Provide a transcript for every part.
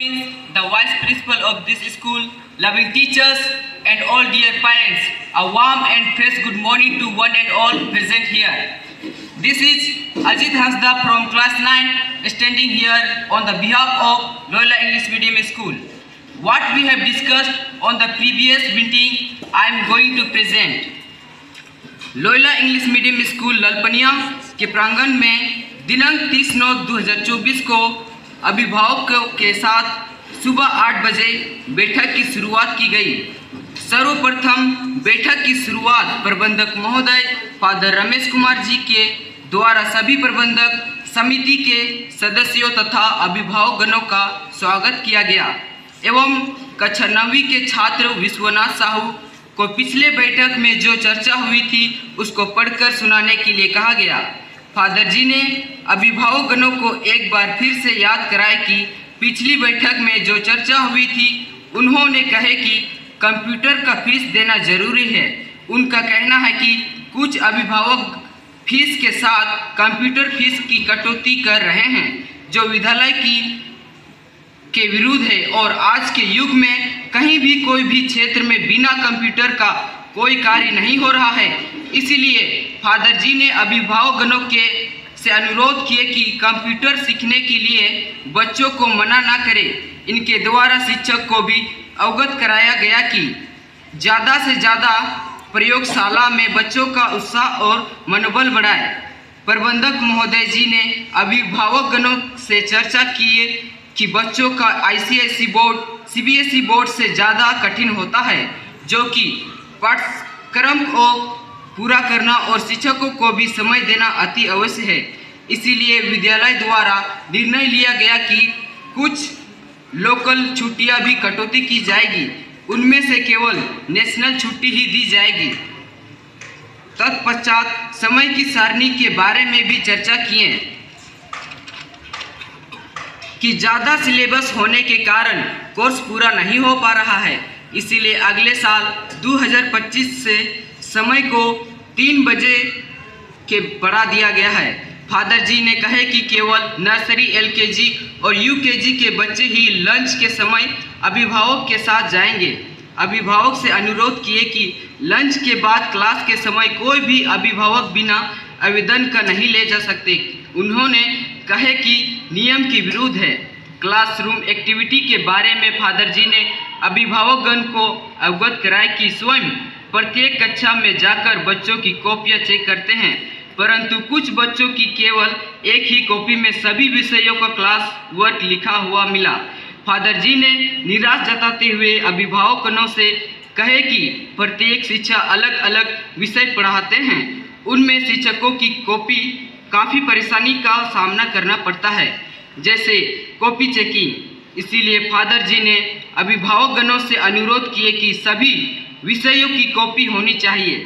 The vice principal of this school, loving teachers and all dear parents, a warm and fresh good morning to one and all present here. This is Ajit Hasda from class 9 standing here on the behalf of Loyola English Medium School. What we have discussed on the previous meeting, I am going to present. Loyola English medium school Lalpania के प्रांगण में दिनांक 30/9/2024 को अभिभावकों के साथ सुबह 8 बजे बैठक की शुरुआत की गई। सर्वप्रथम बैठक की शुरुआत प्रबंधक महोदय फादर रमेश कुमार जी के द्वारा सभी प्रबंधक समिति के सदस्यों तथा अभिभावकगणों का स्वागत किया गया एवं कक्षा 9वीं के छात्र विश्वनाथ साहू को पिछले बैठक में जो चर्चा हुई थी उसको पढ़कर सुनाने के लिए कहा गया। फादर जी ने अभिभावकगणों को एक बार फिर से याद कराया कि पिछली बैठक में जो चर्चा हुई थी उन्होंने कहे कि कंप्यूटर का फीस देना जरूरी है। उनका कहना है कि कुछ अभिभावक फीस के साथ कंप्यूटर फीस की कटौती कर रहे हैं जो विद्यालय के विरुद्ध है और आज के युग में कहीं भी कोई भी क्षेत्र में बिना कंप्यूटर का कोई कार्य नहीं हो रहा है। इसीलिए फादर जी ने अभिभावकगणों से अनुरोध किए कि कंप्यूटर सीखने के लिए बच्चों को मना ना करें। इनके द्वारा शिक्षक को भी अवगत कराया गया कि ज़्यादा से ज़्यादा प्रयोगशाला में बच्चों का उत्साह और मनोबल बढ़ाए। प्रबंधक महोदय जी ने अभिभावकगणों से चर्चा की कि बच्चों का ICSE बोर्ड CBSE बोर्ड से ज़्यादा कठिन होता है, जो कि पाठ्यक्रम को पूरा करना और शिक्षकों को भी समय देना अति आवश्यक है। इसीलिए विद्यालय द्वारा निर्णय लिया गया कि कुछ लोकल छुट्टियां भी कटौती की जाएगी, उनमें से केवल नेशनल छुट्टी ही दी जाएगी। तत्पश्चात समय की सारणी के बारे में भी चर्चा किए कि ज़्यादा सिलेबस होने के कारण कोर्स पूरा नहीं हो पा रहा है, इसीलिए अगले साल 2025 से समय को 3 बजे के बढ़ा दिया गया है। फादर जी ने कहे कि केवल नर्सरी LKG और UKG के बच्चे ही लंच के समय अभिभावक के साथ जाएंगे। अभिभावक से अनुरोध किए कि लंच के बाद क्लास के समय कोई भी अभिभावक बिना आवेदन का नहीं ले जा सकते। उन्होंने कहे कि नियम के विरुद्ध है। क्लासरूम एक्टिविटी के बारे में फादर जी ने अभिभावकगण को अवगत कराया कि स्वयं प्रत्येक कक्षा में जाकर बच्चों की कॉपियाँ चेक करते हैं, परंतु कुछ बच्चों की केवल एक ही कॉपी में सभी विषयों का क्लास वर्क लिखा हुआ मिला। फादर जी ने निराश जताते हुए अभिभावकगणों से कहे कि प्रत्येक शिक्षक अलग अलग विषय पढ़ाते हैं, उनमें शिक्षकों की कॉपी काफ़ी परेशानी का सामना करना पड़ता है, जैसे कॉपी चेकिंग। इसीलिए फादर जी ने अभिभावकगणों से अनुरोध किए कि सभी विषयों की कॉपी होनी चाहिए।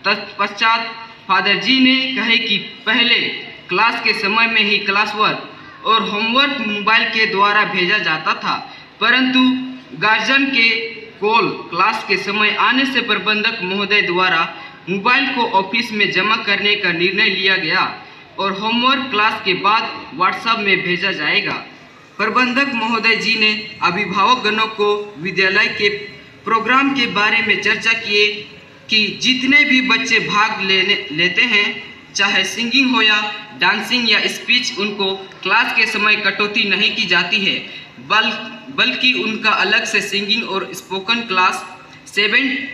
तत्पश्चात फादर जी ने कहे कि पहले क्लास के समय में ही क्लास वर्क और होमवर्क मोबाइल के द्वारा भेजा जाता था, परंतु गार्जियन के कॉल क्लास के समय आने से प्रबंधक महोदय द्वारा मोबाइल को ऑफिस में जमा करने का निर्णय लिया गया और होमवर्क क्लास के बाद व्हाट्सएप में भेजा जाएगा। प्रबंधक महोदय जी ने अभिभावकगणों को विद्यालय के प्रोग्राम के बारे में चर्चा किए कि जितने भी बच्चे भाग लेते हैं, चाहे सिंगिंग हो या डांसिंग या स्पीच, उनको क्लास के समय कटौती नहीं की जाती है, बल्कि उनका अलग से सिंगिंग और स्पोकन क्लास 7